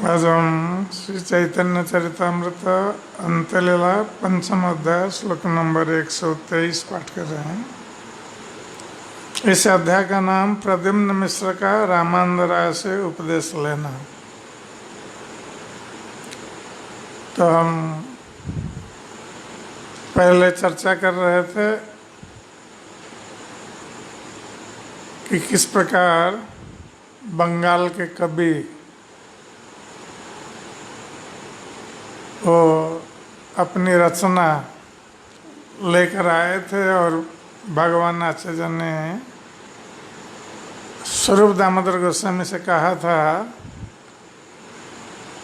आज हम श्री चैतन्य चरितामृत अंत्यलीला पंचम अध्याय श्लोक नंबर 123 पाठ कर रहे हैं। इस अध्याय का नाम प्रद्युम्न मिश्र का रामानंद राय से उपदेश लेना। तो हम पहले चर्चा कर रहे थे कि किस प्रकार बंगाल के कवि वो अपनी रचना लेकर आए थे और भगवान आचार्य ने स्वरूप दामोदर गोस्वामी से कहा था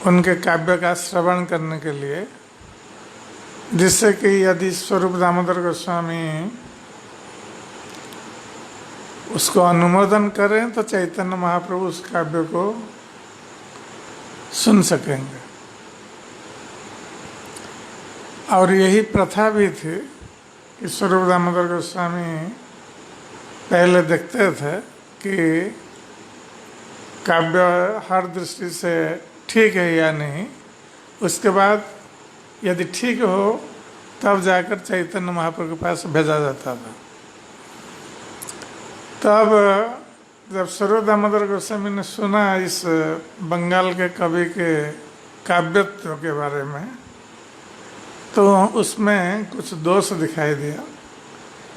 उनके काव्य का श्रवण करने के लिए, जिससे कि यदि स्वरूप दामोदर गोस्वामी उसको अनुमोदन करें तो चैतन्य महाप्रभु उस काव्य को सुन सकेंगे। और यही प्रथा भी थी कि स्वरूप दामोदर गोस्वामी पहले देखते थे कि काव्य हर दृष्टि से ठीक है या नहीं, उसके बाद यदि ठीक हो तब जाकर चैतन्य महाप्रभु के पास भेजा जाता था। तब जब स्वरूप दामोदर गोस्वामी ने सुना इस बंगाल के कवि के काव्यत्व के बारे में, तो उसमें कुछ दोष दिखाई दिया,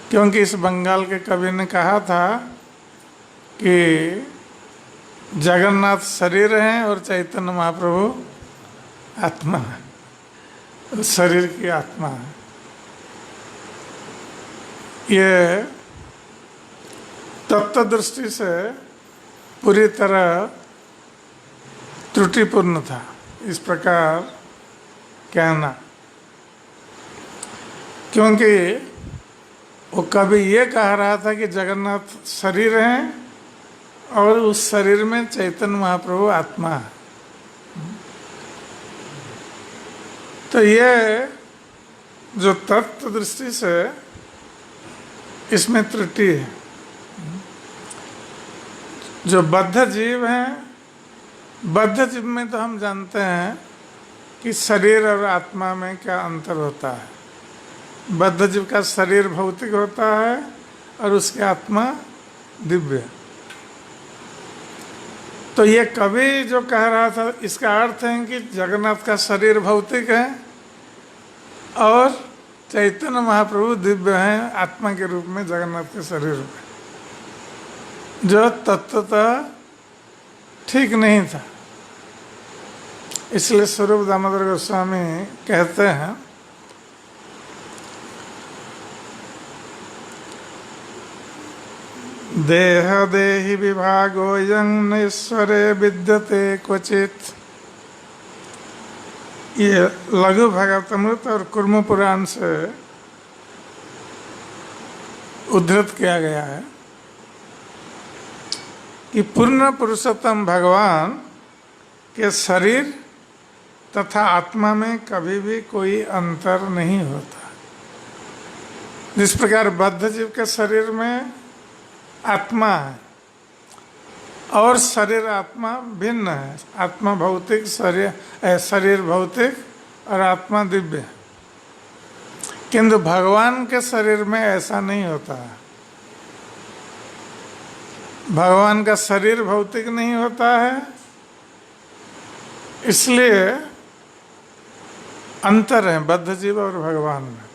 क्योंकि इस बंगाल के कवि ने कहा था कि जगन्नाथ शरीर हैं और चैतन्य महाप्रभु आत्मा है, शरीर की आत्मा है। ये तत्व दृष्टि से पूरी तरह त्रुटिपूर्ण था इस प्रकार कहना, क्योंकि वो कभी ये कह रहा था कि जगन्नाथ शरीर हैं और उस शरीर में चैतन्य महाप्रभु आत्मा है। तो ये जो तत्व दृष्टि से इसमें त्रुटि है। जो बद्ध जीव हैं, बद्ध जीव में तो हम जानते हैं कि शरीर और आत्मा में क्या अंतर होता है। बद्ध जीव का शरीर भौतिक होता है और उसकी आत्मा दिव्य। तो ये कवि जो कह रहा था, इसका अर्थ है कि जगन्नाथ का शरीर भौतिक है और चैतन्य महाप्रभु दिव्य हैं आत्मा के रूप में जगन्नाथ के शरीर में, जो तत्वतः ठीक नहीं था। इसलिए स्वरूप दामोदर गोस्वामी कहते हैं देह देहि विभागो यं ईश्वरे विद्यते क्वचित। ये लघु भागवतामृत और कुर्म पुराण से उद्धृत किया गया है कि पूर्ण पुरुषोत्तम भगवान के शरीर तथा आत्मा में कभी भी कोई अंतर नहीं होता। जिस प्रकार बद्ध जीव के शरीर में आत्मा है और शरीर आत्मा भिन्न है, आत्मा भौतिक, शरीर भौतिक और आत्मा दिव्य, किंतु भगवान के शरीर में ऐसा नहीं होता है। भगवान का शरीर भौतिक नहीं होता है, इसलिए अंतर है बद्ध जीव और भगवान में।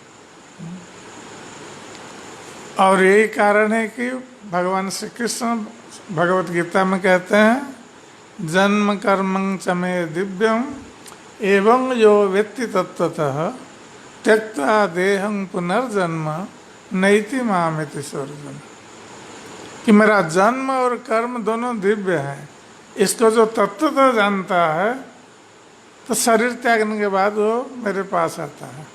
और यही कारण है कि भगवान श्री कृष्ण भगवत गीता में कहते हैं जन्म कर्मं च मे दिव्यम एवं यो वेत्ति तत्वतः त्यक्त्वा देहं पुनर्जन्म नैति मामेति स्वर्जन। कि मेरा जन्म और कर्म दोनों दिव्य हैं, इसको जो तत्वतः जानता है तो शरीर त्यागने के बाद वो मेरे पास आता है,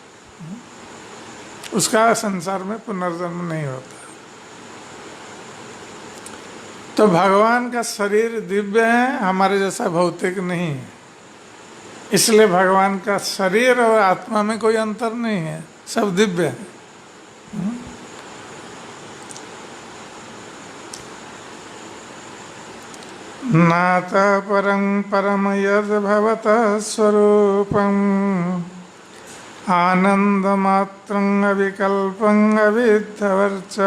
उसका संसार में पुनर्जन्म नहीं होता। तो भगवान का शरीर दिव्य है, हमारे जैसा भौतिक नहीं है। इसलिए भगवान का शरीर और आत्मा में कोई अंतर नहीं है, सब दिव्य है। नातः परं परम यद् भवतः स्वरूपम् आनन्दमात्रम् अविकल्पम् अविद्धवर्च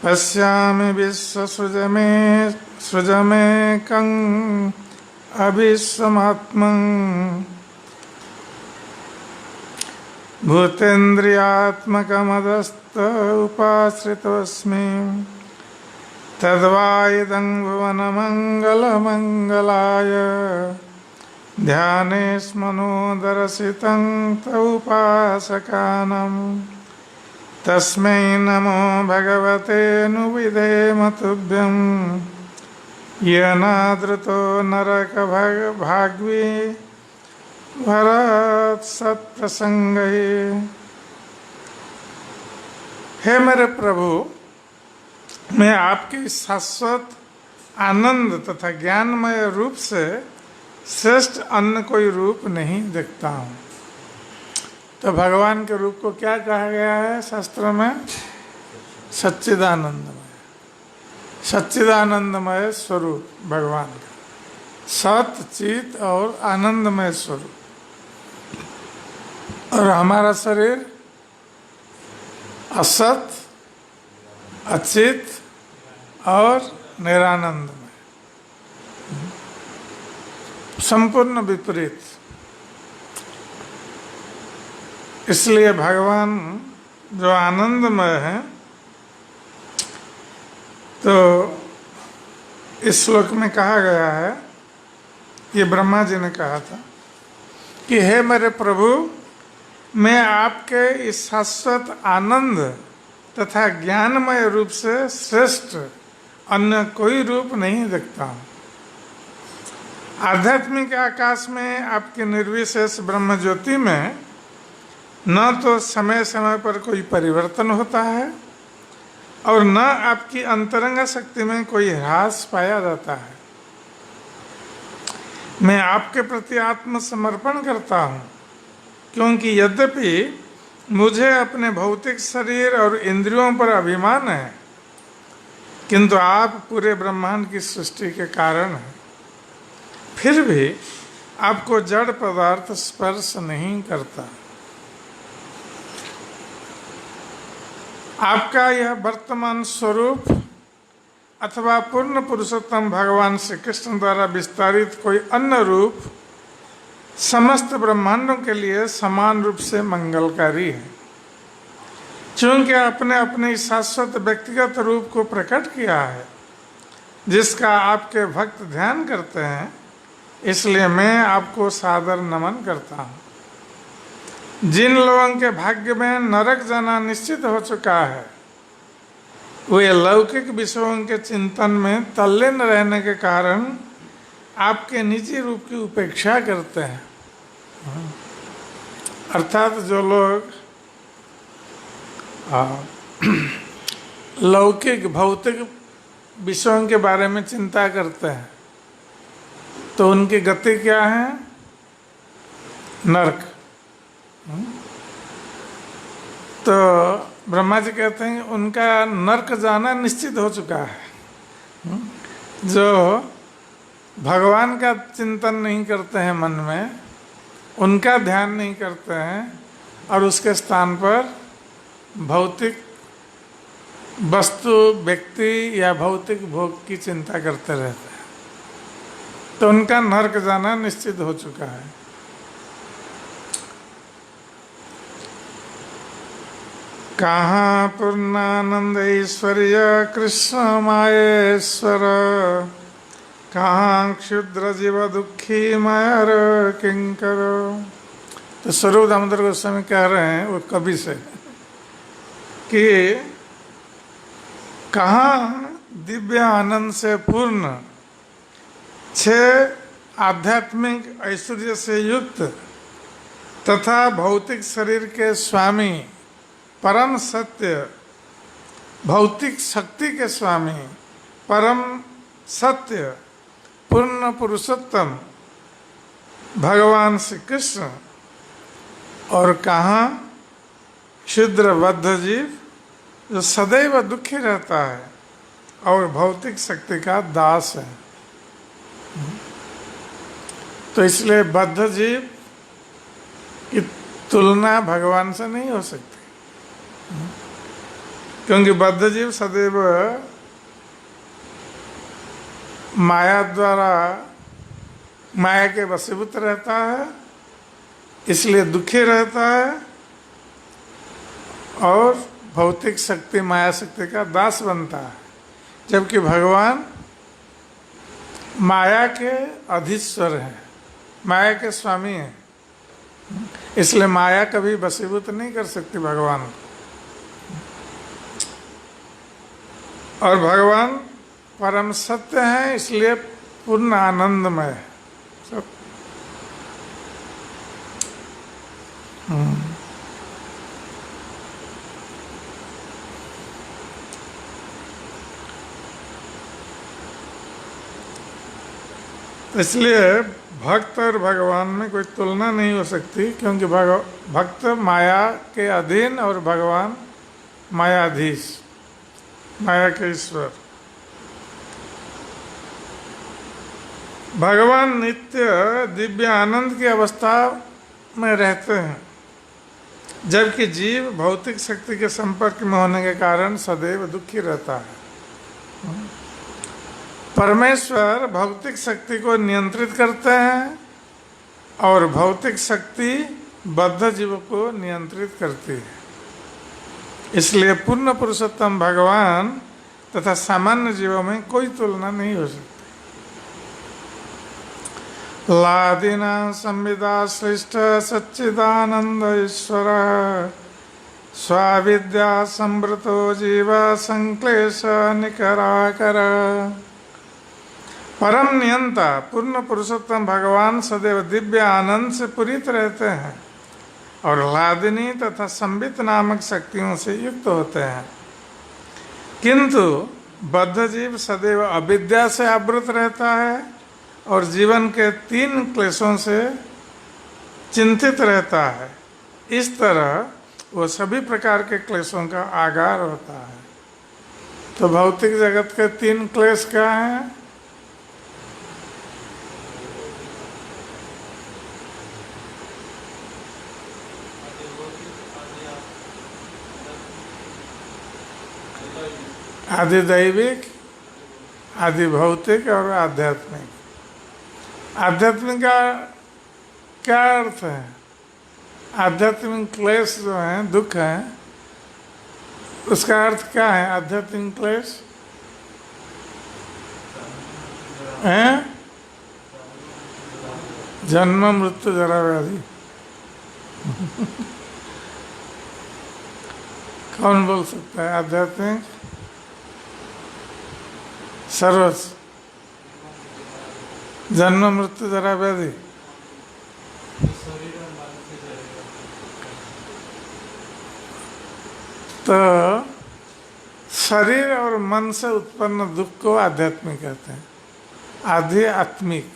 पश्यामि विश्वसृजमेकम् अविश्वमात्मम् भूतेन्द्रियात्मकमदस्त उपाश्रितोऽस्मि तद्वा इदं भुवनमङ्गलमङ्गलाय ध्यानेस्मनोदरसितं तौपासकानां तस्मै नमो भगवते नुविधेम तुभ्यं येनादृतो नरकभाग्वी भरत सत्प्रसंगे। हे मेरे प्रभु, मैं आपके शाश्वत आनंद तथा ज्ञानमय रूप से श्रेष्ठ अन्य कोई रूप नहीं देखता हूँ। तो भगवान के रूप को क्या कहा गया है शास्त्र में? सच्चिदानंदमय। सच्चिदानंदमय स्वरूप भगवान का, सत चित और आनंदमय स्वरूप। और हमारा शरीर असत, अचित और निरानंदमय, संपूर्ण विपरीत। इसलिए भगवान जो आनंदमय है, तो इस श्लोक में कहा गया है, ये ब्रह्मा जी ने कहा था कि हे मेरे प्रभु, मैं आपके इस शाश्वत आनंद तथा ज्ञानमय रूप से श्रेष्ठ अन्य कोई रूप नहीं देखता हूँ। आध्यात्मिक आकाश में आपके निर्विशेष ब्रह्म ज्योति में न तो समय समय पर कोई परिवर्तन होता है और न आपकी अंतरंग शक्ति में कोई ह्रास पाया जाता है। मैं आपके प्रति आत्मसमर्पण करता हूँ, क्योंकि यद्यपि मुझे अपने भौतिक शरीर और इंद्रियों पर अभिमान है, किंतु आप पूरे ब्रह्मांड की सृष्टि के कारण हैं। फिर भी आपको जड़ पदार्थ स्पर्श नहीं करता। आपका यह वर्तमान स्वरूप अथवा पूर्ण पुरुषोत्तम भगवान श्री कृष्ण द्वारा विस्तारित कोई अन्य रूप समस्त ब्रह्मांडों के लिए समान रूप से मंगलकारी है। चूंकि आपने अपने शाश्वत व्यक्तिगत रूप को प्रकट किया है, जिसका आपके भक्त ध्यान करते हैं, इसलिए मैं आपको सादर नमन करता हूँ। जिन लोगों के भाग्य में नरक जाना निश्चित हो चुका है, वे लौकिक विषयों के चिंतन में तल्लीन रहने के कारण आपके निजी रूप की उपेक्षा करते हैं। अर्थात जो लोग लौकिक भौतिक विषयों के बारे में चिंता करते हैं, तो उनकी गति क्या है? नरक। तो ब्रह्मा जी कहते हैं उनका नरक जाना निश्चित हो चुका है। जो भगवान का चिंतन नहीं करते हैं मन में, उनका ध्यान नहीं करते हैं और उसके स्थान पर भौतिक वस्तु, व्यक्ति या भौतिक भोग की चिंता करते रहते हैं, तो उनका नरक जाना निश्चित हो चुका है। कहाँ पूर्णानंद ऐश्वर्य कृष्ण माहेश्वर, कहाँ क्षुद्र जीव दुखी मायर किंकर। तो स्वरूप दामोदर गोस्वामी कह रहे हैं वो कवि से कि कहाँ दिव्य आनंद से पूर्ण, छह आध्यात्मिक ऐश्वर्य से युक्त तथा भौतिक शरीर के स्वामी, परम सत्य भौतिक शक्ति के स्वामी, परम सत्य पूर्ण पुरुषोत्तम भगवान श्री कृष्ण, और कहाँ क्षुद्र बद्ध जीव जो सदैव दुखी रहता है, और भौतिक शक्ति का दास है। तो इसलिए बद्ध जीव की तुलना भगवान से नहीं हो सकती, क्योंकि बद्ध जीव सदैव माया द्वारा, माया के वशीभूत रहता है, इसलिए दुखी रहता है और भौतिक शक्ति, माया शक्ति का दास बनता है। जबकि भगवान माया के अधीश्वर हैं, माया के स्वामी हैं, इसलिए माया कभी वशीभूत नहीं कर सकती भगवान को। और भगवान परम सत्य है, इसलिए पूर्ण आनंदमय है सब। इसलिए भक्त और भगवान में कोई तुलना नहीं हो सकती, क्योंकि भक्त माया के अधीन और भगवान मायाधीश, माया के ईश्वर। भगवान नित्य दिव्य आनंद की अवस्था में रहते हैं, जबकि जीव भौतिक शक्ति के संपर्क में होने के कारण सदैव दुखी रहता है। परमेश्वर भौतिक शक्ति को नियंत्रित करते हैं और भौतिक शक्ति बद्ध जीव को नियंत्रित करती है। इसलिए पूर्ण पुरुषोत्तम भगवान तथा सामान्य जीवों में कोई तुलना नहीं हो सकती। लादिना संविदा श्रेष्ठ सच्चिदानंद ईश्वर स्वाविद्या संवृतो जीव संक्लेश निकराकर। परम नियंता पूर्ण पुरुषोत्तम भगवान सदैव दिव्य आनंद से पूरित रहते हैं और लादिनी तथा संबित नामक शक्तियों से युक्त होते हैं, किंतु बद्ध जीव सदैव अविद्या से आवृत रहता है और जीवन के 3 क्लेशों से चिंतित रहता है। इस तरह वो सभी प्रकार के क्लेशों का आगार होता है। तो भौतिक जगत के 3 क्लेश क्या हैं? आदि दैविक, आदि भौतिक और आध्यात्मिक। आध्यात्मिक का क्या अर्थ है? आध्यात्मिक क्लेश जो है, दुख है, उसका अर्थ क्या है? आध्यात्मिक क्लेश है जन्म मृत्यु जरा व्याधि। कौन बोल सकता है? आध्यात्मिक सर्वस जन्म मृत्यु जरा व्याधि। तो शरीर और मन से उत्पन्न दुख को आध्यात्मिक कहते हैं, आध्यात्मिक।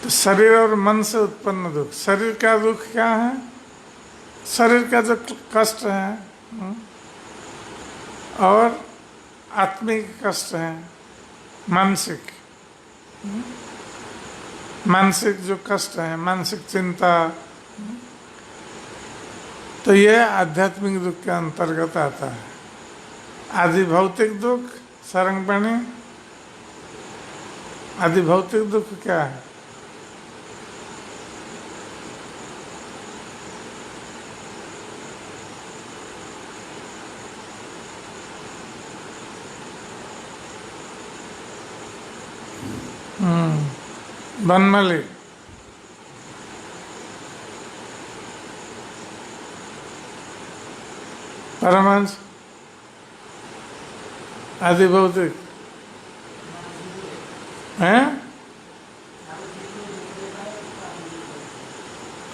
तो शरीर और मन से उत्पन्न दुख, शरीर का दुख क्या है? शरीर का जो कष्ट है, और आत्मिक कष्ट है मानसिक, मानसिक जो कष्ट है, मानसिक चिंता, तो ये आध्यात्मिक दुख के अंतर्गत आता है। आदि भौतिक दुख सारंगपाणी, आदि भौतिक दुख क्या है? बनमली, परमांश, आदि भौतिक हैं?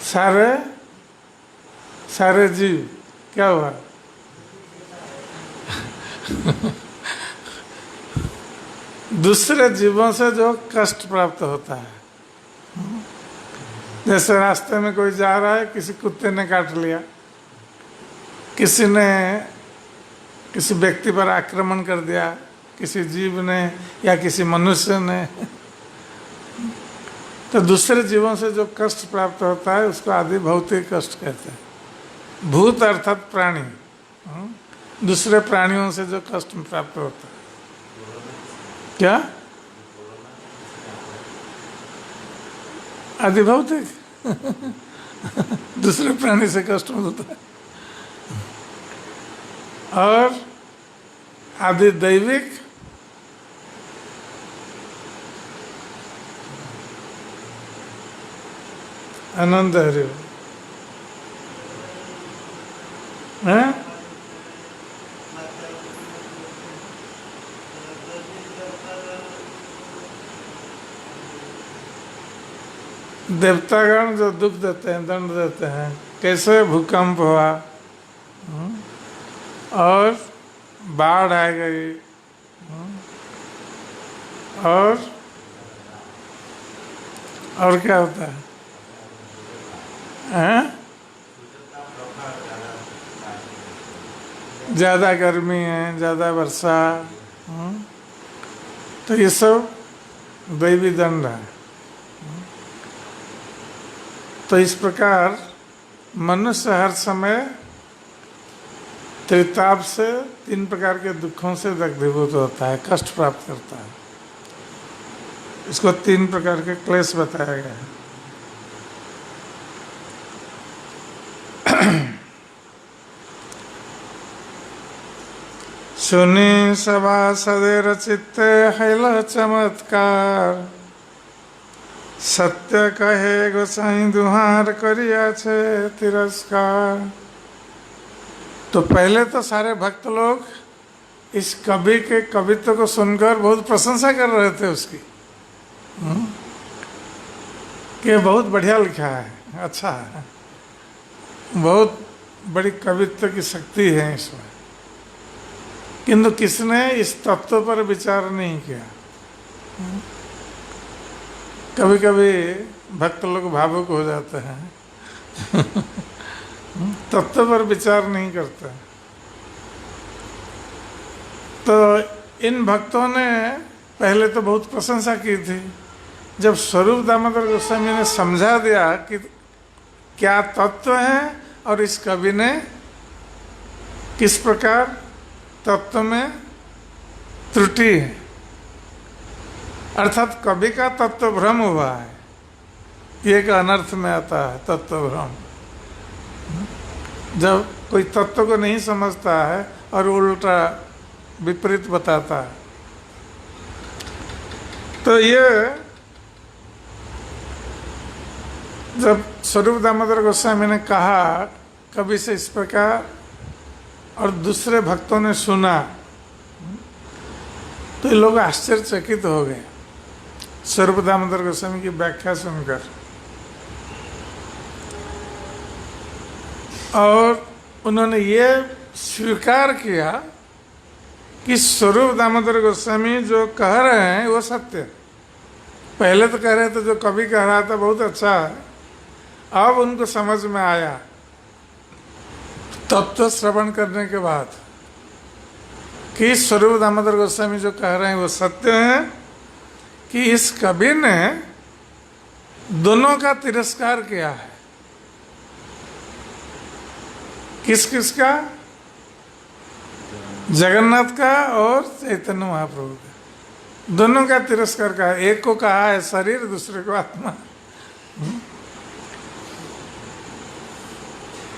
सारे सारे जीव क्या हुआ? दूसरे जीवों से जो कष्ट प्राप्त होता है। जैसे रास्ते में कोई जा रहा है, किसी कुत्ते ने काट लिया, किसी ने किसी व्यक्ति पर आक्रमण कर दिया, किसी जीव ने या किसी मनुष्य ने, तो दूसरे जीवों से जो कष्ट प्राप्त होता है उसको आदि भौतिक कष्ट कहते हैं। भूत अर्थात प्राणी, दूसरे प्राणियों से जो कष्ट प्राप्त होता है। क्या आदि भौतिक दूसरे प्राणी से कष्ट होता है। और आदि दैविक आनंद हरि है। देवतागण जो दुख देते हैं, दंड देते हैं, कैसे भूकंप हुआ और बाढ़ आ गई और क्या होता है, ज़्यादा गर्मी है, ज़्यादा वर्षा, तो ये सब दैवी दंड है। तो इस प्रकार मनुष्य हर समय त्रिताप से, 3 प्रकार के दुखों से दग्धीभूत होता है, कष्ट प्राप्त करता है। इसको 3 प्रकार के क्लेश बताया गया है। सुनी सभासदे चित्ते हैल चमत्कार, सत्य कहे गोसाई दुहार करिया छे तिरस्कार। तो पहले तो सारे भक्त लोग इस कवि के कवित्व को सुनकर बहुत प्रशंसा कर रहे थे उसकी, कि बहुत बढ़िया लिखा है, अच्छा है, बहुत बड़ी कवित्व की शक्ति है इसमें। किंतु किसने इस तत्व पर विचार नहीं किया। कभी कभी भक्त लोग भावुक हो जाते हैं तत्व पर विचार नहीं करते। तो इन भक्तों ने पहले तो बहुत प्रशंसा की थी। जब स्वरूप दामोदर गोस्वामी ने समझा दिया कि क्या तत्व है और इस कवि ने किस प्रकार तत्व में त्रुटि है, अर्थात कवि का तत्व भ्रम हुआ है, ये एक अनर्थ में आता है तत्व भ्रम। जब कोई तत्व को नहीं समझता है और उल्टा विपरीत बताता है, तो ये जब स्वरूप दामोदर गोस्वामी ने कहा कवि से इस प्रकार और दूसरे भक्तों ने सुना, तो ये लोग आश्चर्यचकित हो गए स्वरूप दामोदर गोस्वामी की व्याख्या सुनकर। और उन्होंने ये स्वीकार किया कि स्वरूप दामोदर गोस्वामी जो कह रहे हैं वो सत्य। पहले तो कह रहे थे जो कवि कह रहा था बहुत अच्छा है, अब उनको समझ में आया तत्व श्रवण करने के बाद कि स्वरूप दामोदर गोस्वामी जो कह रहे हैं वो सत्य है, कि इस कवि ने दोनों का तिरस्कार किया है। किस किस का? जगन्नाथ का और चैतन्य महाप्रभु का, दोनों का तिरस्कार का। एक को कहा है शरीर, दूसरे को आत्मा।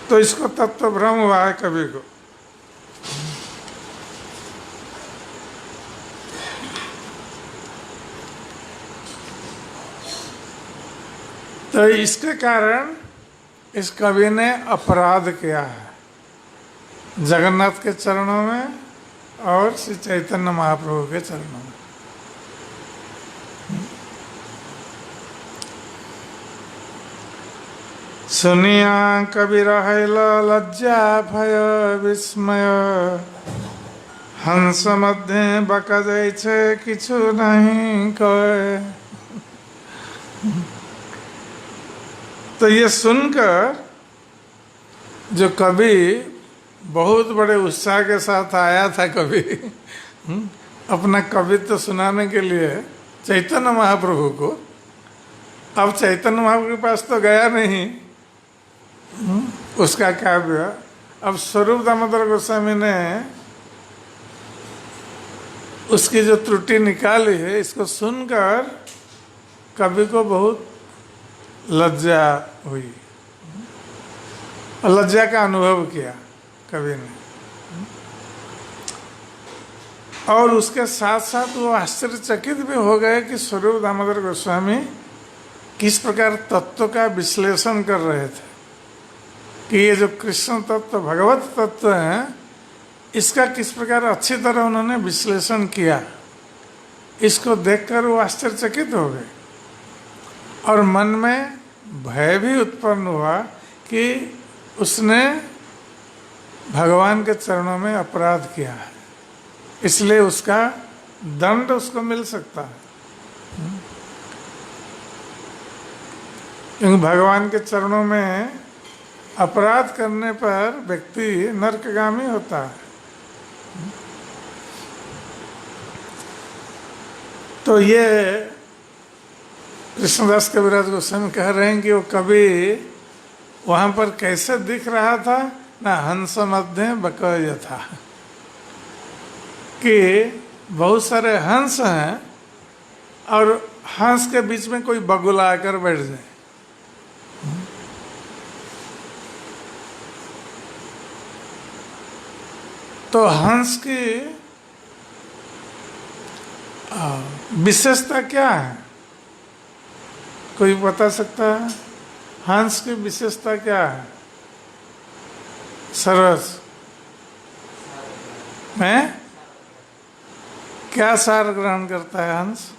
तो इसको तत्व भ्रम हुआ है कवि को। तो इसके कारण इस कवि ने अपराध किया है जगन्नाथ के चरणों में और श्री चैतन्य महाप्रभु के चरणों में। सुनिया कवि रहल लज्जा भय विस्मय, हंस मध्य बका जाय छे किछु नहीं कहे। तो ये सुनकर जो कवि बहुत बड़े उत्साह के साथ आया था कवि अपना कवित्व सुनाने के लिए चैतन्य महाप्रभु को। अब चैतन्य महाप्रभु के पास तो गया नहीं उसका काव्य। अब स्वरूप दामोदर गोस्वामी ने उसकी जो त्रुटि निकाली है, इसको सुनकर कवि को बहुत लज्जा हुई, लज्जा का अनुभव किया कवि ने। और उसके साथ साथ वो आश्चर्यचकित भी हो गए कि स्वरूप दामोदर गोस्वामी किस प्रकार तत्व का विश्लेषण कर रहे थे, कि ये जो कृष्ण तत्व भगवत तत्व है, इसका किस प्रकार अच्छी तरह उन्होंने विश्लेषण किया। इसको देखकर वो आश्चर्यचकित हो गए और मन में भय भी उत्पन्न हुआ कि उसने भगवान के चरणों में अपराध किया है, इसलिए उसका दंड उसको मिल सकता है। क्योंकि भगवान के चरणों में अपराध करने पर व्यक्ति नरकगामी होता है। तो ये कृष्णदास कविराज गोस्वामी कह रहे हैं कि वो कवि वहाँ पर कैसे दिख रहा था ना, हंस मध्य बकय था, कि बहुत सारे हंस हैं और हंस के बीच में कोई बगुला आकर बैठ जाए। तो हंस की विशेषता क्या है, कोई बता सकता है? हंस की विशेषता क्या है? सरस में क्या सार ग्रहण करता है हंस?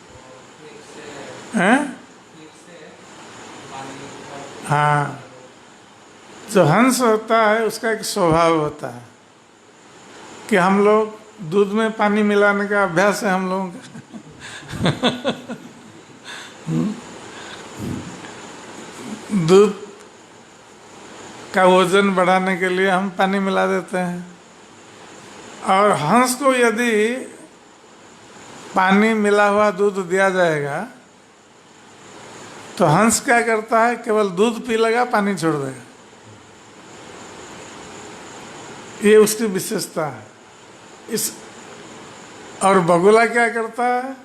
हैं? हाँ, जो हंस होता है उसका एक स्वभाव होता है कि हम लोग दूध में पानी मिलाने का अभ्यास है हम लोगों का दूध का वजन बढ़ाने के लिए हम पानी मिला देते हैं। और हंस को यदि पानी मिला हुआ दूध दिया जाएगा तो हंस क्या करता है, केवल दूध पी लेगा, पानी छोड़ देगा। ये उसकी विशेषता है। इस और बगुला क्या करता है?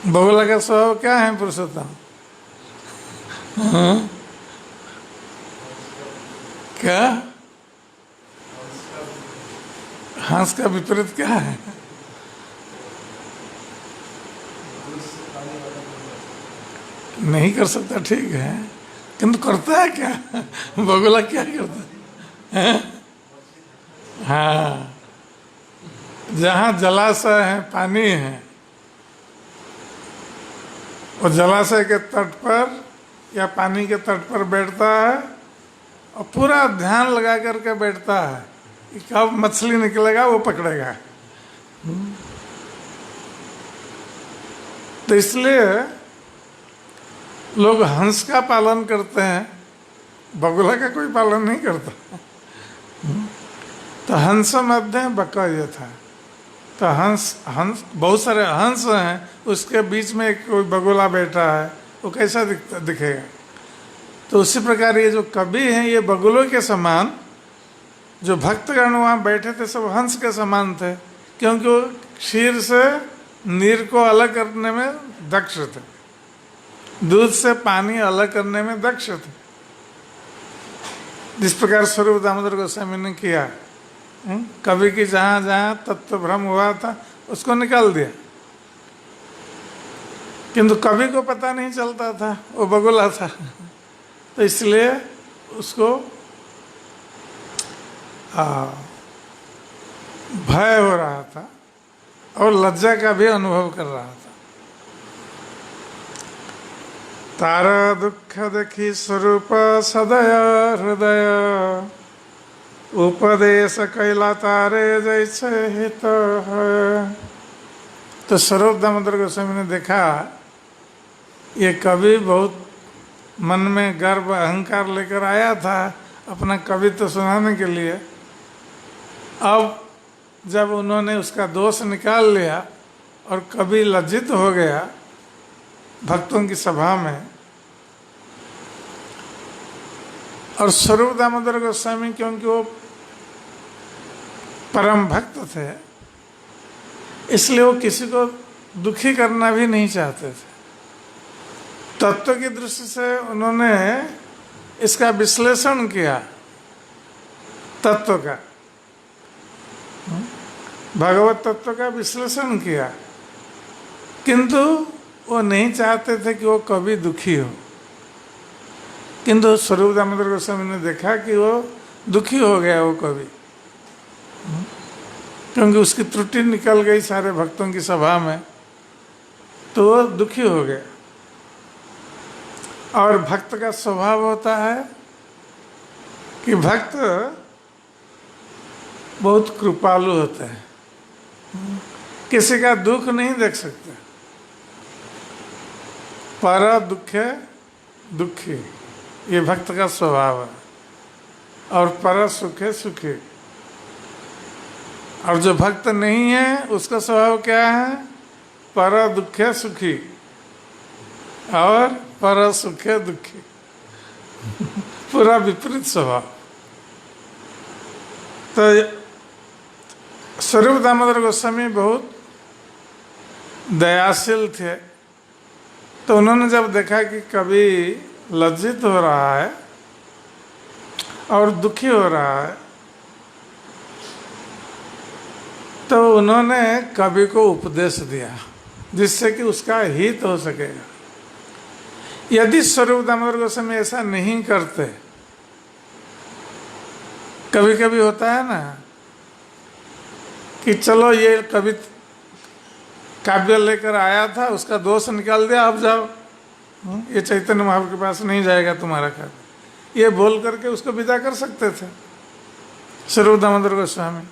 बगुला का स्वभाव क्या है पुरुषोत्तम? हाँ? क्या हंस का विपरीत क्या है? नहीं कर सकता, ठीक है, किंतु करता है क्या? बगुला क्या करता है? हाँ, जहाँ जलाशय है, पानी है, वो जलाशय के तट पर या पानी के तट पर बैठता है और पूरा ध्यान लगा करके बैठता है कि कब मछली निकलेगा वो पकड़ेगा। तो इसलिए लोग हंस का पालन करते हैं, बगुला का कोई पालन नहीं करता। तो हंस मध्य बकय था। तो हंस बहुत सारे हंस हैं, उसके बीच में कोई बगुला बैठा है, वो कैसा दिखेगा? तो उसी प्रकार ये जो कवि हैं, ये बगुलों के समान, जो भक्तगण वहाँ बैठे थे सब हंस के समान थे, क्योंकि वो क्षीर से नीर को अलग करने में दक्ष थे, दूध से पानी अलग करने में दक्ष थे। जिस प्रकार स्वरूप दामोदर गोस्वामी ने किया, कवि की जहाँ जहाँ तत्व भ्रम हुआ था उसको निकाल दिया, किंतु कवि को पता नहीं चलता था वो बगुला था। तो इसलिए उसको भय हो रहा था और लज्जा का भी अनुभव कर रहा था। तारा दुख देखी स्वरूप सदय हृदय, उपदेश कैला तारे जैसे हित है। तो स्वरूप दामोदर गोस्वामी ने देखा ये कवि बहुत मन में गर्व अहंकार लेकर आया था अपना कवित्व सुनाने के लिए, अब जब उन्होंने उसका दोष निकाल लिया और कवि लज्जित हो गया भक्तों की सभा में, और स्वरूप दामोदर गोस्वामी क्योंकि वो परम भक्त थे इसलिए वो किसी को दुखी करना भी नहीं चाहते थे। तत्व की दृष्टि से उन्होंने इसका विश्लेषण किया, तत्व का, भगवत तत्व का विश्लेषण किया, किंतु वो नहीं चाहते थे कि वो कभी दुखी हो। किंतु स्वरूप दामोदर गोस्वामी ने देखा कि वो दुखी हो गया वो कवि, क्योंकि उसकी त्रुटि निकल गई सारे भक्तों की सभा में, तो वो दुखी हो गया। और भक्त का स्वभाव होता है कि भक्त बहुत कृपालु होते हैं, किसी का दुख नहीं देख सकते। पर दुखे दुखी, ये भक्त का स्वभाव है, और पर सुखे सुखी। और जो भक्त नहीं है उसका स्वभाव क्या है? पर दुखे सुखी और पर सुखे दुखी, पूरा विपरीत स्वभाव। तो स्वरूप दामोदर गोस्वामी बहुत दयाशील थे, तो उन्होंने जब देखा कि कवि लज्जित हो रहा है और दुखी हो रहा है, तो उन्होंने कवि को उपदेश दिया जिससे कि उसका हित हो सकेगा। यदि स्वरूप दामोदर गोस्वामी ऐसा नहीं करते, कभी कभी होता है ना कि चलो ये कवि काव्य लेकर आया था, उसका दोष निकाल दिया, अब जाओ, ये चैतन्य महाप्रभु के पास नहीं जाएगा तुम्हारा काव्य, ये बोल करके उसको विदा कर सकते थे स्वरूप दामोदर गोस्वामी।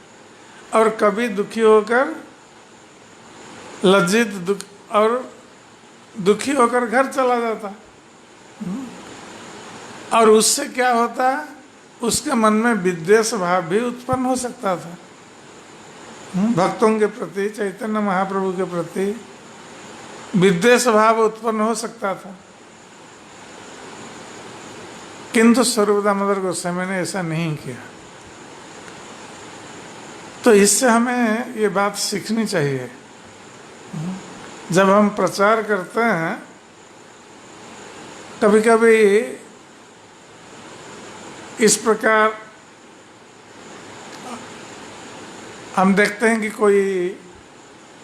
और कभी दुखी होकर लज्जित और दुखी होकर घर चला जाता, और उससे क्या होता, उसके मन में विद्वेष भाव भी उत्पन्न हो सकता था भक्तों के प्रति, चैतन्य महाप्रभु के प्रति विद्वेष भाव उत्पन्न हो सकता था। किंतु स्वरूप दामोदर गोस्वामी ने ऐसा नहीं किया। तो इससे हमें ये बात सीखनी चाहिए, जब हम प्रचार करते हैं कभी कभी इस प्रकार हम देखते हैं कि कोई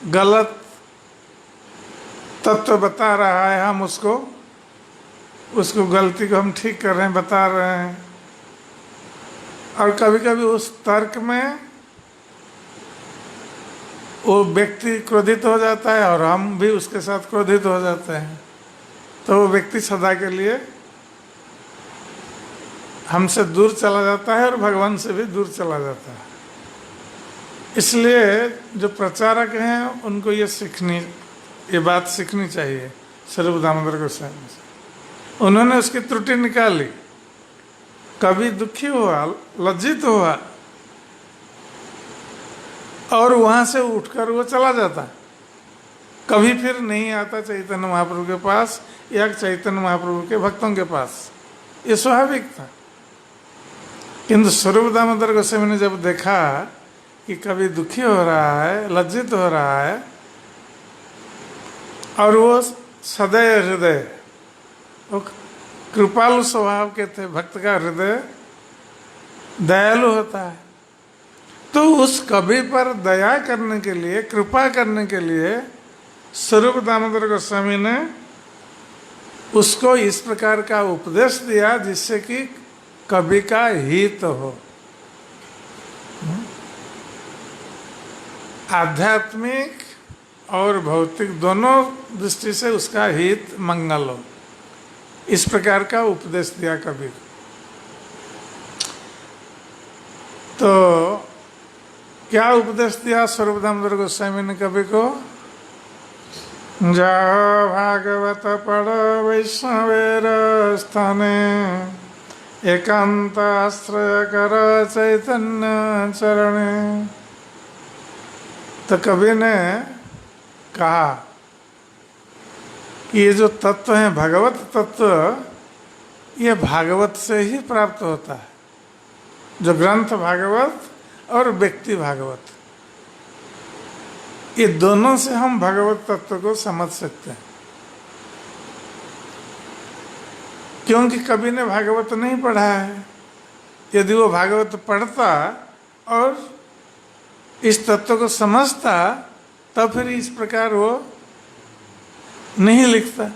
गलत तत्व बता रहा है, हम उसको गलती को हम ठीक कर रहे हैं, बता रहे हैं, और कभी कभी उस तर्क में वो व्यक्ति क्रोधित हो जाता है और हम भी उसके साथ क्रोधित हो जाते हैं, तो वो व्यक्ति सदा के लिए हमसे दूर चला जाता है और भगवान से भी दूर चला जाता है। इसलिए जो प्रचारक हैं उनको ये बात सीखनी चाहिए स्वरूप दामोदर गोस्वामी से। उन्होंने उसकी त्रुटि निकाली, कभी दुखी हुआ, लज्जित हुआ, और वहाँ से उठकर वो चला जाता, कभी फिर नहीं आता चैतन्य महाप्रभु के पास या चैतन्य महाप्रभु के भक्तों के पास। ये स्वाभाविक था। किंतु स्वरूप दामोदर गोस्वामी ने जब देखा कि कभी दुखी हो रहा है, लज्जित हो रहा है, और वो सदैव हृदय, वो कृपालु स्वभाव के थे, भक्त का हृदय दयालु होता है, तो उस कवि पर दया करने के लिए, कृपा करने के लिए स्वरूप दामोदर गोस्वामी ने उसको इस प्रकार का उपदेश दिया जिससे कि कवि का हित हो, आध्यात्मिक और भौतिक दोनों दृष्टि से उसका हित मंगल हो। इस प्रकार का उपदेश दिया कवि को। तो क्या उपदेश दिया स्वरूप दामोदर गोस्वामी ने कवि को? जाओ भागवत पढ़ो वैष्णवेर स्थाने, एकांत आश्रय कर चैतन्य चरणे। तो कवि ने कहा कि ये जो तत्व है भगवत तत्व, ये भागवत से ही प्राप्त होता है। जो ग्रंथ भागवत और व्यक्ति भागवत, ये दोनों से हम भगवत तत्व को समझ सकते हैं। क्योंकि कवि ने भागवत नहीं पढ़ा है। यदि वो भागवत पढ़ता और इस तत्व को समझता, तब फिर इस प्रकार वो नहीं लिखता।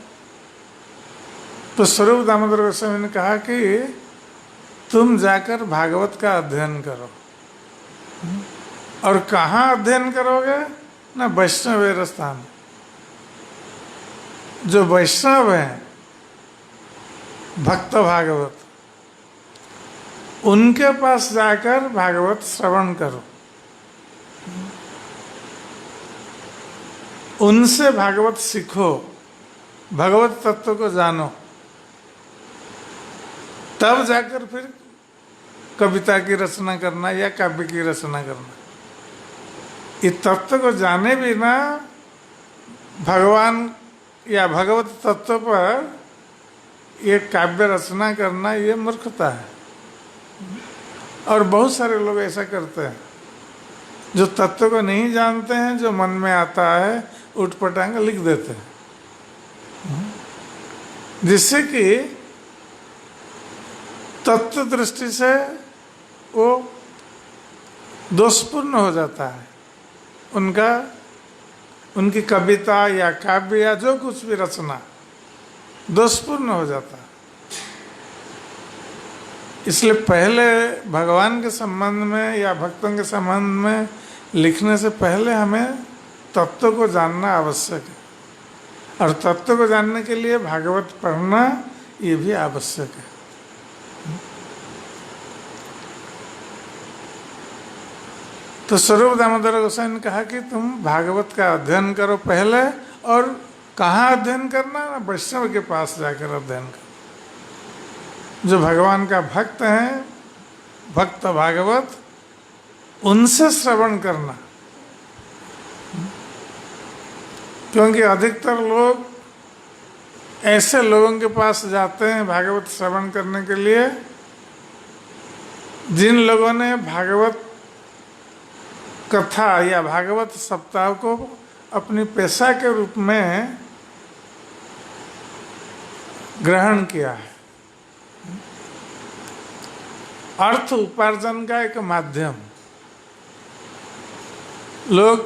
तो स्वरूप दामोदर गोस्वामी ने कहा कि तुम जाकर भागवत का अध्ययन करो। और कहाँ अध्ययन करोगे? ना वैष्णव स्थान। जो वैष्णव हैं, भक्त भागवत, उनके पास जाकर भागवत श्रवण करो, उनसे भागवत सीखो, भगवत तत्व को जानो, तब जाकर फिर कविता की रचना करना या काव्य की रचना करना। इस तत्व को जाने बिना भगवान या भगवत तत्व पर ये काव्य रचना करना, ये मूर्खता है। और बहुत सारे लोग ऐसा करते हैं, जो तत्व को नहीं जानते हैं, जो मन में आता है उठपटांग लिख देते हैं, जिससे कि तत्व दृष्टि से वो दोषपूर्ण हो जाता है। उनकी कविता या काव्य या जो कुछ भी रचना दोषपूर्ण हो जाता है। इसलिए पहले भगवान के संबंध में या भक्तों के संबंध में लिखने से पहले हमें तत्व को जानना आवश्यक है। और तत्व को जानने के लिए भागवत पढ़ना ये भी आवश्यक है। तो स्वरूप दामोदर गोस्वामी ने कहा कि तुम भागवत का अध्ययन करो पहले। और कहाँ अध्ययन करना? वैष्णव के पास जाकर अध्ययन करो। जो भगवान का भक्त है, भक्त भागवत, उनसे श्रवण करना। क्योंकि अधिकतर लोग ऐसे लोगों के पास जाते हैं भागवत श्रवण करने के लिए, जिन लोगों ने भागवत कथा या भागवत सप्ताह को अपनी पेशा के रूप में ग्रहण किया है। अर्थ उपार्जन का एक माध्यम। लोग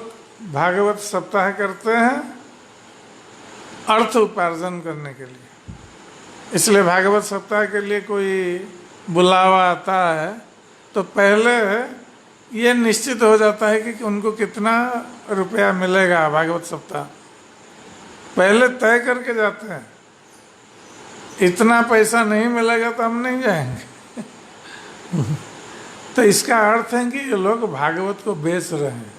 भागवत सप्ताह करते हैं अर्थ उपार्जन करने के लिए। इसलिए भागवत सप्ताह के लिए कोई बुलावा आता है तो पहले ये निश्चित हो जाता है कि उनको कितना रुपया मिलेगा। भागवत सप्ताह पहले तय करके जाते हैं, इतना पैसा नहीं मिलेगा तो हम नहीं जाएंगे। तो इसका अर्थ है कि ये लोग भागवत को बेच रहे हैं।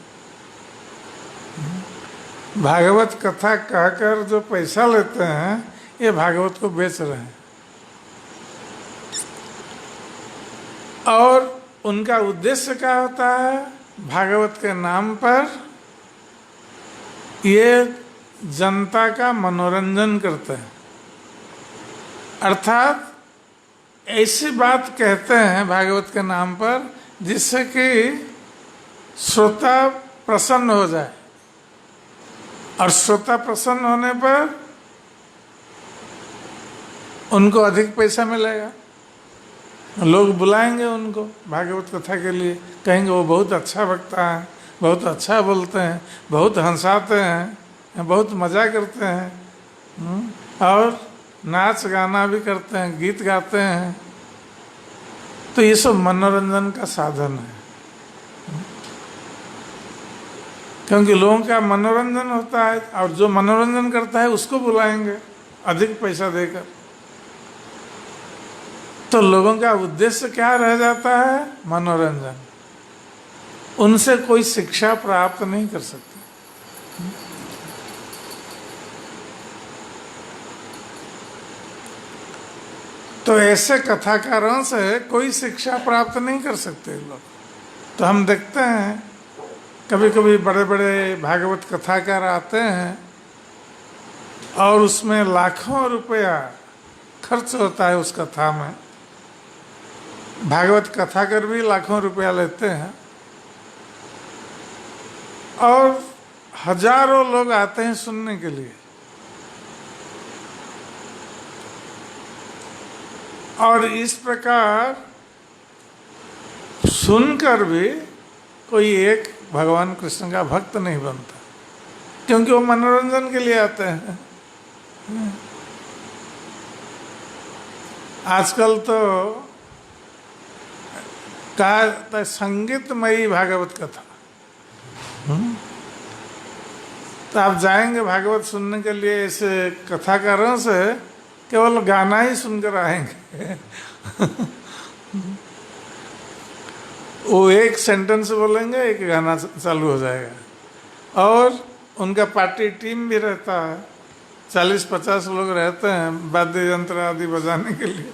भागवत कथा कहकर जो पैसा लेते हैं, ये भागवत को बेच रहे हैं। और उनका उद्देश्य क्या होता है? भागवत के नाम पर ये जनता का मनोरंजन करते हैं। अर्थात ऐसी बात कहते हैं भागवत के नाम पर जिससे कि श्रोता प्रसन्न हो जाए। और श्रोता प्रसन्न होने पर उनको अधिक पैसा मिलेगा। लोग बुलाएंगे उनको भागवत कथा के लिए, कहेंगे वो बहुत अच्छा वक्ता है, बहुत अच्छा बोलते हैं, बहुत हंसाते हैं, बहुत मज़ा करते हैं और नाच गाना भी करते हैं, गीत गाते हैं। तो ये सब मनोरंजन का साधन है। क्योंकि लोगों का मनोरंजन होता है और जो मनोरंजन करता है उसको बुलाएंगे अधिक पैसा देकर। तो लोगों का उद्देश्य क्या रह जाता है? मनोरंजन। उनसे कोई शिक्षा प्राप्त नहीं कर सकते। तो ऐसे कथाकारों से कोई शिक्षा प्राप्त नहीं कर सकते लोग। तो हम देखते हैं कभी कभी बड़े बड़े भागवत कथाकार आते हैं और उसमें लाखों रुपया खर्च होता है उस कथा में। भागवत कथाकार भी लाखों रुपया लेते हैं और हजारों लोग आते हैं सुनने के लिए, और इस प्रकार सुनकर भी कोई एक भगवान कृष्ण का भक्त नहीं बनता, क्योंकि वो मनोरंजन के लिए आते हैं। आजकल तो कहा जाता है संगीतमयी भागवत कथा। तो आप जाएंगे भागवत सुनने के लिए ऐसे कथाकारों से, केवल गाना ही सुनकर आएंगे। वो एक सेंटेंस बोलेंगे, एक गाना चालू हो जाएगा, और उनका पार्टी टीम भी रहता है, 40-50 लोग रहते हैं वाद्य यंत्र आदि बजाने के लिए।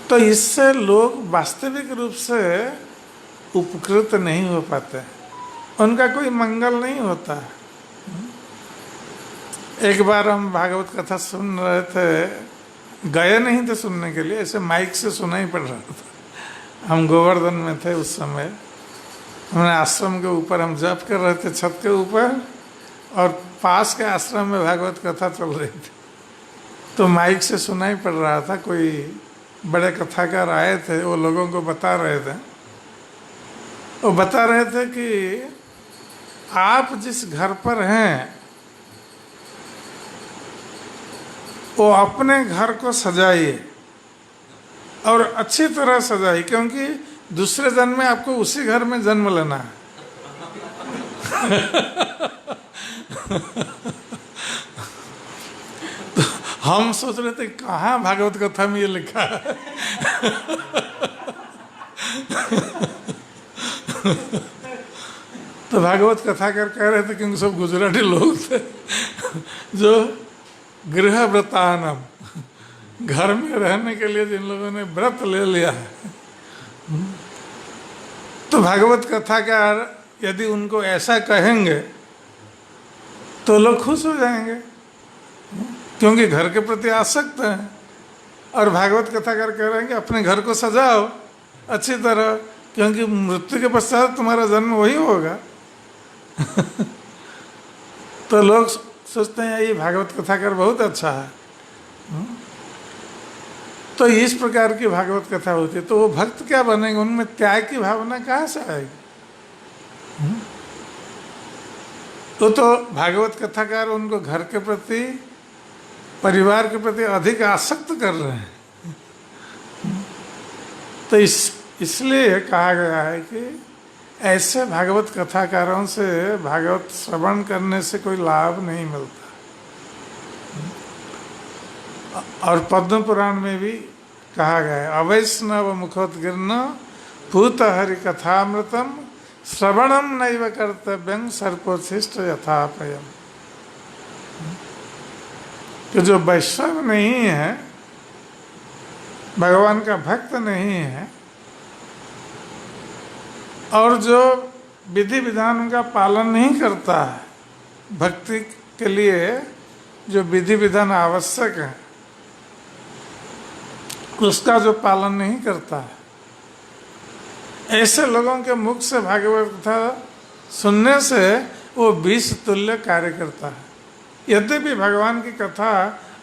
तो इससे लोग वास्तविक रूप से उपकृत नहीं हो पाते, उनका कोई मंगल नहीं होता। एक बार हम भागवत कथा सुन रहे थे, गए नहीं थे सुनने के लिए, ऐसे माइक से सुना ही पड़ रहा था। हम गोवर्धन में थे उस समय, हमने आश्रम के ऊपर हम जप कर रहे थे छत के ऊपर, और पास के आश्रम में भागवत कथा चल रही थी। तो माइक से सुना ही पड़ रहा था, कोई बड़े कथाकार आए थे, वो लोगों को बता रहे थे। वो बता रहे थे कि आप जिस घर पर हैं वो अपने घर को सजाइए, और अच्छी तरह सजाइए, क्योंकि दूसरे जन्म में आपको उसी घर में जन्म लेना है। तो हम सोच रहे थे कहाँ भागवत कथा में ये लिखा है। तो भागवत कथाकार कह रहे थे, क्योंकि सब गुजराती लोग थे, जो गृह व्रतानम, घर में रहने के लिए जिन लोगों ने व्रत ले लिया है, तो भागवत कथाकार यदि उनको ऐसा कहेंगे तो लोग खुश हो जाएंगे, क्योंकि घर के प्रति आसक्त हैं। और भागवत कथाकार कह रहे हैं कि अपने घर को सजाओ अच्छी तरह, क्योंकि मृत्यु के पश्चात तुम्हारा जन्म वही होगा। तो लोग सोचते हैं ये भागवत कथाकार बहुत अच्छा है। तो इस प्रकार की भागवत कथा होती है, तो वो भक्त क्या बनेंगे, उनमें त्याग की भावना कहाँ से आएगी? तो भागवत कथाकार उनको घर के प्रति, परिवार के प्रति अधिक आसक्त कर रहे हैं। तो इसलिए कहा गया है कि ऐसे भागवत कथाकारों से भागवत श्रवण करने से कोई लाभ नहीं मिलता। और पद्म पुराण में भी कहा गया है, अवैष्णव मुखोत्कीर्ण भूत हरि कथामृतम श्रवणम नैव कर्तव्यं सर्पोच्छिष्ट यथापयम। कि जो वैष्णव नहीं है, भगवान का भक्त नहीं है, और जो विधि विधान का पालन नहीं करता है, भक्ति के लिए जो विधि विधान आवश्यक है उसका जो पालन नहीं करता है, ऐसे लोगों के मुख से भागवत कथा सुनने से वो विष तुल्य कार्य करता है। यद्यपि भगवान की कथा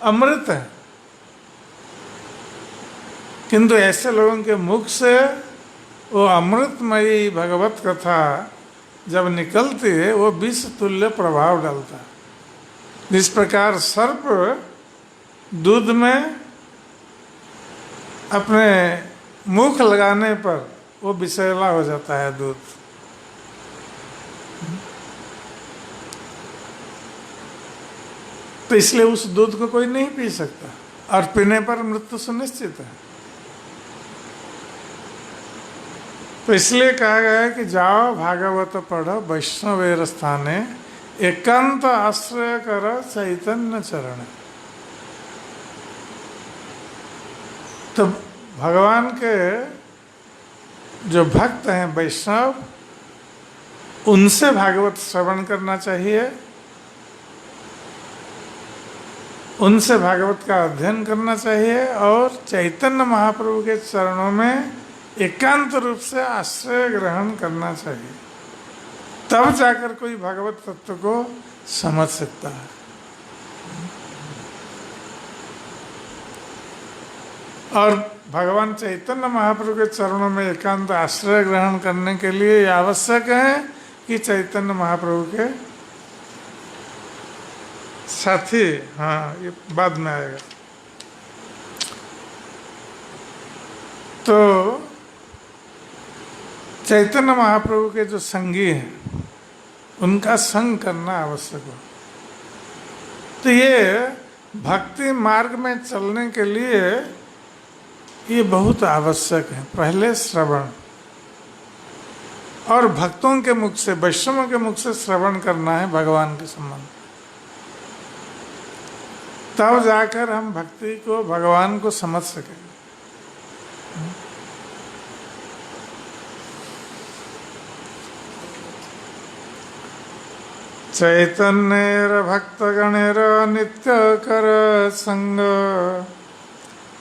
अमृत है, किंतु ऐसे लोगों के मुख से वो अमृतमयी भगवत कथा जब निकलती है वो विष तुल्य प्रभाव डालता है। जिस प्रकार सर्प दूध में अपने मुख लगाने पर वो विषैला हो जाता है दूध, तो इसलिए उस दूध को कोई नहीं पी सकता, और पीने पर मृत्यु सुनिश्चित है। तो इसलिए कहा गया है कि जाओ भागवत पढ़ो वैष्णवेर स्थाने एकांत आश्रय कर चैतन्य चरण। तो भगवान के जो भक्त हैं वैष्णव, उनसे भागवत श्रवण करना चाहिए, उनसे भागवत का अध्ययन करना चाहिए और चैतन्य महाप्रभु के चरणों में एकांत रूप से आश्रय ग्रहण करना चाहिए। तब जाकर कोई भगवत तत्व को समझ सकता है। और भगवान चैतन्य महाप्रभु के चरणों में एकांत आश्रय ग्रहण करने के लिए यह आवश्यक है कि चैतन्य महाप्रभु के साथी, हाँ ये बाद में आएगा, तो चैतन्य महाप्रभु के जो संगी हैं उनका संग करना आवश्यक हो। तो ये भक्ति मार्ग में चलने के लिए ये बहुत आवश्यक है। पहले श्रवण, और भक्तों के मुख से, वैष्णवों के मुख से श्रवण करना है भगवान के संबंध, तब जाकर हम भक्ति को, भगवान को समझ सकेंगे। चैतन्येर भक्तगणेर नित्य कर संग,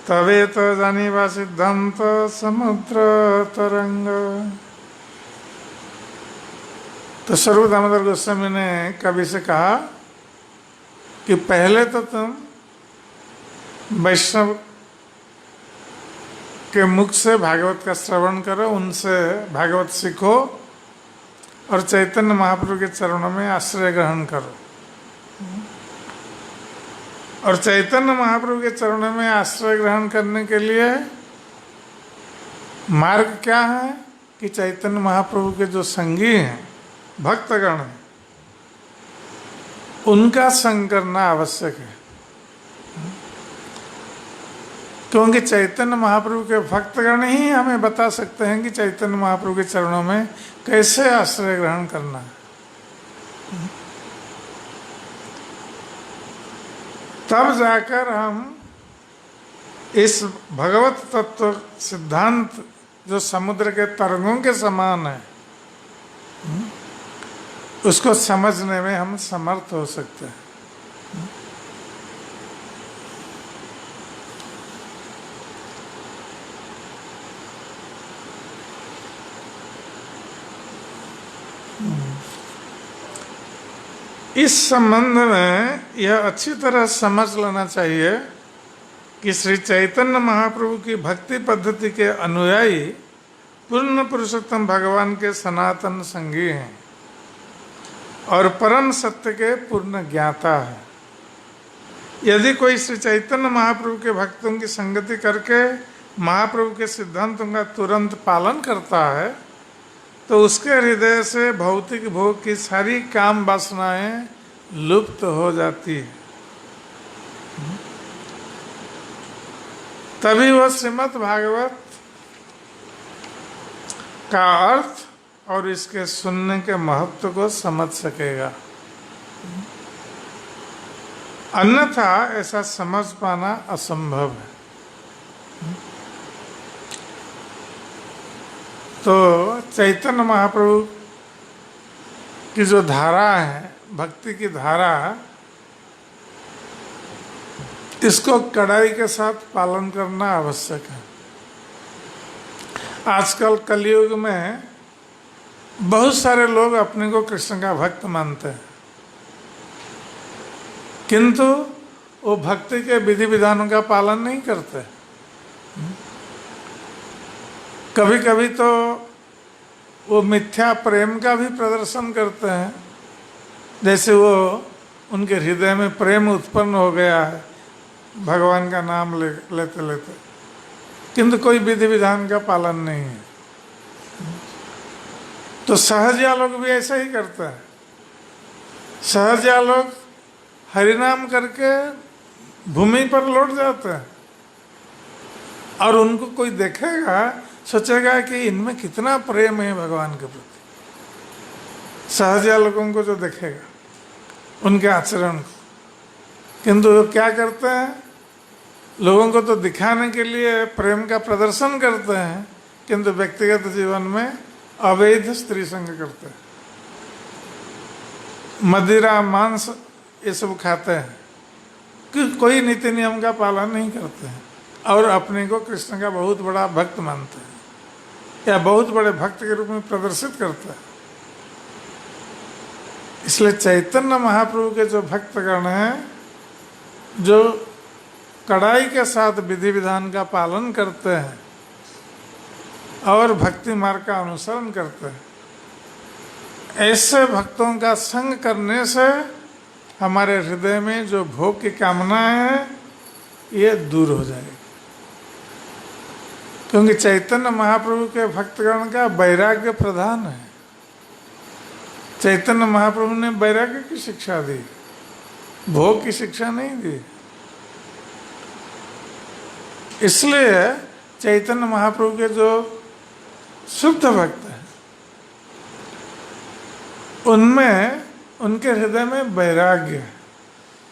तवे तो जानिबा सिद्धांत समुद्र तरंग। तो स्वरूप दामोदर गोस्वामी ने कवि से कहा कि पहले तो तुम वैष्णव के मुख से भागवत का श्रवण करो, उनसे भागवत सीखो और चैतन्य महाप्रभु के चरणों में आश्रय ग्रहण करो। और चैतन्य महाप्रभु के चरणों में आश्रय ग्रहण करने के लिए मार्ग क्या है कि चैतन्य महाप्रभु के जो संगी हैं, भक्तगण हैं, उनका संग करना आवश्यक है। क्योंकि चैतन्य महाप्रभु के भक्तगण ही हमें बता सकते हैं कि चैतन्य महाप्रभु के चरणों में कैसे आश्रय ग्रहण करना है। तब जाकर हम इस भगवत तत्व सिद्धांत जो समुद्र के तरंगों के समान है, उसको समझने में हम समर्थ हो सकते हैं। इस संबंध में यह अच्छी तरह समझ लेना चाहिए कि श्री चैतन्य महाप्रभु की भक्ति पद्धति के अनुयायी पूर्ण पुरुषोत्तम भगवान के सनातन संगी हैं और परम सत्य के पूर्ण ज्ञाता है। यदि कोई श्री चैतन्य महाप्रभु के भक्तों की संगति करके महाप्रभु के सिद्धांतों का तुरंत पालन करता है, तो उसके हृदय से भौतिक भोग की सारी काम वासनाएं लुप्त हो जाती है। तभी वह श्रीमद् भागवत का अर्थ और इसके सुनने के महत्व को समझ सकेगा। अन्यथा ऐसा समझ पाना असंभव है। तो चैतन्य महाप्रभु की जो धारा है, भक्ति की धारा, इसको कड़ाई के साथ पालन करना आवश्यक है। आजकल कलयुग में बहुत सारे लोग अपने को कृष्ण का भक्त मानते हैं, किंतु वो भक्ति के विधि विधानों का पालन नहीं करते। कभी कभी तो वो मिथ्या प्रेम का भी प्रदर्शन करते हैं, जैसे वो उनके हृदय में प्रेम उत्पन्न हो गया है भगवान का नाम लेते लेते, किंतु कोई विधि विधान का पालन नहीं है। तो सहजिया लोग भी ऐसा ही करते हैं। सहजिया लोग हरिनाम करके भूमि पर लौट जाते हैं और उनको कोई देखेगा, सोचेगा कि इनमें कितना प्रेम है भगवान के प्रति। सहजिया लोगों को जो देखेगा, उनके आचरण को। किंतु वो क्या करते हैं, लोगों को तो दिखाने के लिए प्रेम का प्रदर्शन करते हैं, किंतु व्यक्तिगत जीवन में अवैध स्त्री संग करते हैं, मदिरा मांस ये सब खाते हैं, कि कोई नीति नियम का पालन नहीं करते हैं और अपने को कृष्ण का बहुत बड़ा भक्त मानते हैं या बहुत बड़े भक्त के रूप में प्रदर्शित करते हैं। इसलिए चैतन्य महाप्रभु के जो भक्तगण हैं, जो कड़ाई के साथ विधि विधान का पालन करते हैं और भक्ति मार्ग का अनुसरण करते हैं, ऐसे भक्तों का संग करने से हमारे हृदय में जो भोग की कामनाएं हैं ये दूर हो जाएगी। क्योंकि चैतन्य महाप्रभु के भक्तगण का वैराग्य प्रधान है। चैतन्य महाप्रभु ने वैराग्य की शिक्षा दी, भोग की शिक्षा नहीं दी। इसलिए चैतन्य महाप्रभु के जो शुद्ध भक्त हैं, उनमें उनके हृदय में वैराग्य है,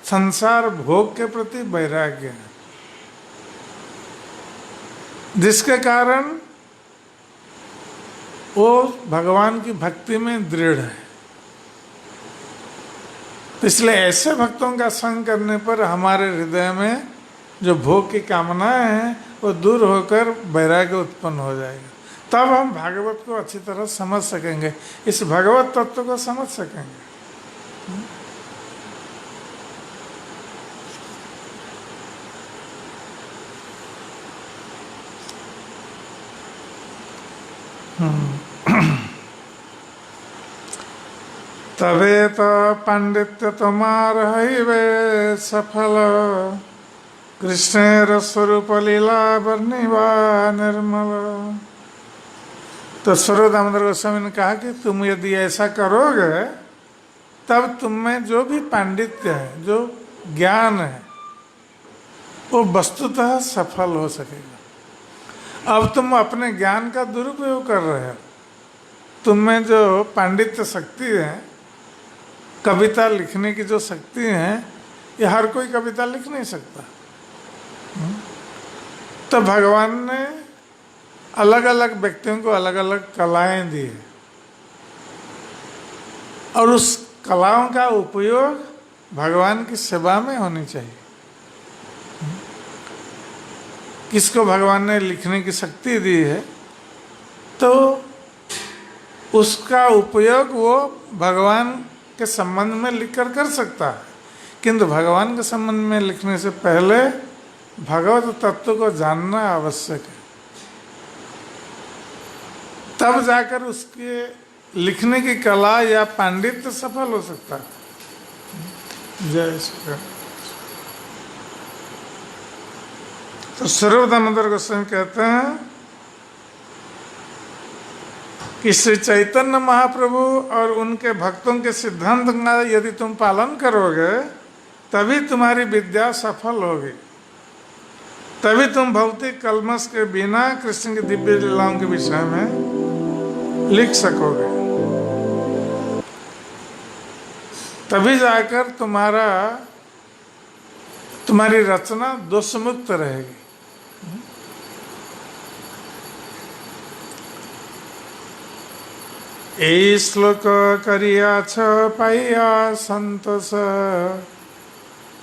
संसार भोग के प्रति वैराग्य है, जिसके कारण वो भगवान की भक्ति में दृढ़ है। इसलिए ऐसे भक्तों का संग करने पर हमारे हृदय में जो भोग की कामनाएं हैं वो दूर होकर वैराग्य उत्पन्न हो जाएगा। तब हम भागवत को अच्छी तरह समझ सकेंगे, इस भगवत तत्व को समझ सकेंगे। तबे तो पांडित्य तुम्हार हईवे सफल, कृष्णेर स्वरूप लीला वर्णिवा निर्मल। तो स्वरूप दामोदर गोस्वामी ने कहा कि तुम यदि ऐसा करोगे तब तुम में जो भी पांडित्य है, जो ज्ञान है, वो वस्तुतः सफल हो सकेगा। अब तुम अपने ज्ञान का दुरुपयोग कर रहे हो। तुम में जो पांडित्य शक्ति है, कविता लिखने की जो शक्ति है, ये हर कोई कविता लिख नहीं सकता। तो भगवान ने अलग अलग व्यक्तियों को अलग अलग कलाएं दी है और उस कलाओं का उपयोग भगवान की सेवा में होनी चाहिए। किसको भगवान ने लिखने की शक्ति दी है तो उसका उपयोग वो भगवान के संबंध में लिखकर कर सकता है, किंतु भगवान के संबंध में लिखने से पहले भगवत तत्व को जानना आवश्यक है। तब जाकर उसके लिखने की कला या पांडित्य सफल हो सकता है। जय श्री राम। तो स्वरूप दामोदर गोस्वामी कहते हैं कि श्री चैतन्य महाप्रभु और उनके भक्तों के सिद्धांत का यदि तुम पालन करोगे तभी तुम्हारी विद्या सफल होगी, तभी तुम भौतिक कलमश के बिना कृष्ण की दिव्य लीलाओं के विषय में लिख सकोगे। तभी जाकर तुम्हारी रचना दोषमुक्त रहेगी। এই শ্লোক করিয়াছ পাইয়া সন্তোষ,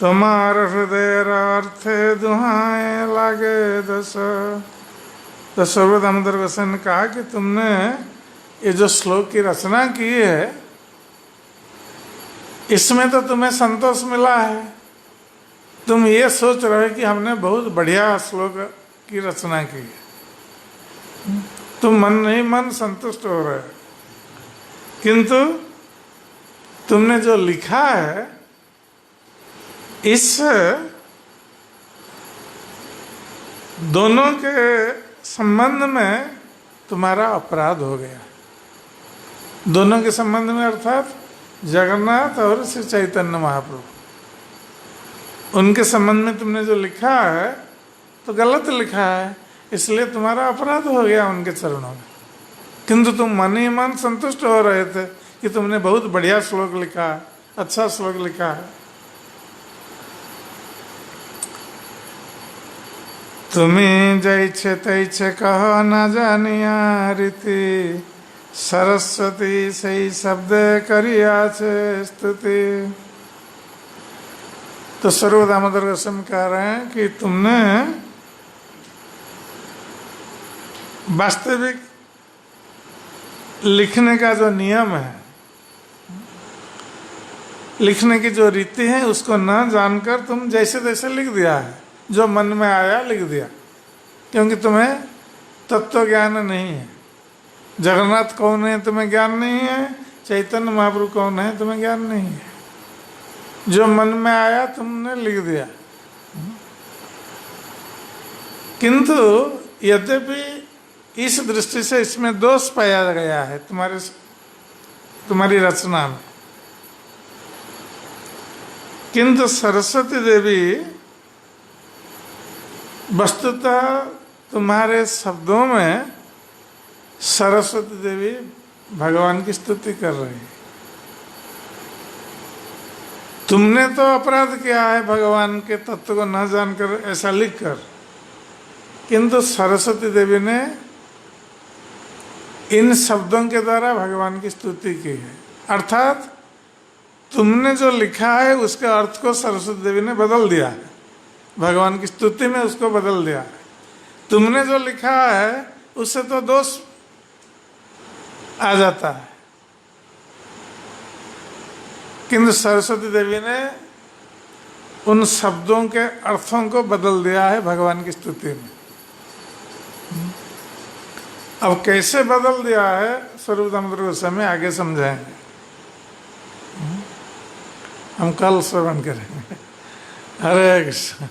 তোমার হৃদয়ের अर्थे दुहाए लागे दस। तो स्वरूप दामोदर गोस्वामी ने कहा कि तुमने ये जो श्लोक की रचना की है, इसमें तो तुम्हें संतोष मिला है। तुम ये सोच रहे हो कि हमने बहुत बढ़िया श्लोक की रचना की है, तुम मन नहीं मन संतुष्ट हो रहे हो, किंतु तुमने जो लिखा है इस दोनों के संबंध में तुम्हारा अपराध हो गया। दोनों के संबंध में अर्थात जगन्नाथ और श्री चैतन्य महाप्रभु, उनके संबंध में तुमने जो लिखा है तो गलत लिखा है, इसलिए तुम्हारा अपराध हो गया उनके चरणों में। किंतु तुम मन ही मन संतुष्ट हो रहे थे कि तुमने बहुत बढ़िया श्लोक लिखा, अच्छा श्लोक लिखा है। तुम्हें जैसे तैसे कह न जानिया रीति, सरस्वती सही शब्द करिया छे स्तुति। तो स्वरूप दामोदर गोस्वामी कह रहे हैं कि तुमने वास्तविक लिखने का जो नियम है, लिखने की जो रीति है, उसको न जानकर तुम जैसे तैसे लिख दिया है, जो मन में आया लिख दिया, क्योंकि तुम्हें तत्व ज्ञान नहीं है। जगन्नाथ कौन है तुम्हें ज्ञान नहीं है, चैतन्य महाप्रभु कौन है तुम्हें ज्ञान नहीं है। जो मन में आया तुमने लिख दिया। किंतु यद्यपि इस दृष्टि से इसमें दोष पाया गया है तुम्हारी रचना में, किंतु सरस्वती देवी वस्तुतः तुम्हारे शब्दों में सरस्वती देवी भगवान की स्तुति कर रही है। तुमने तो अपराध किया है भगवान के तत्व को न जानकर ऐसा लिखकर, किंतु सरस्वती देवी ने इन शब्दों के द्वारा भगवान की स्तुति की है। अर्थात तुमने जो लिखा है उसके अर्थ को सरस्वती देवी ने बदल दिया है, भगवान की स्तुति में उसको बदल दिया है। तुमने जो लिखा है उससे तो दोष आ जाता है, किंतु सरस्वती देवी ने उन शब्दों के अर्थों को बदल दिया है भगवान की स्तुति में। अब कैसे बदल दिया है स्वरूप दामोदर गोस्वामी आगे समझाएंगे, हम कल श्रवण करेंगे। हरे कृष्ण।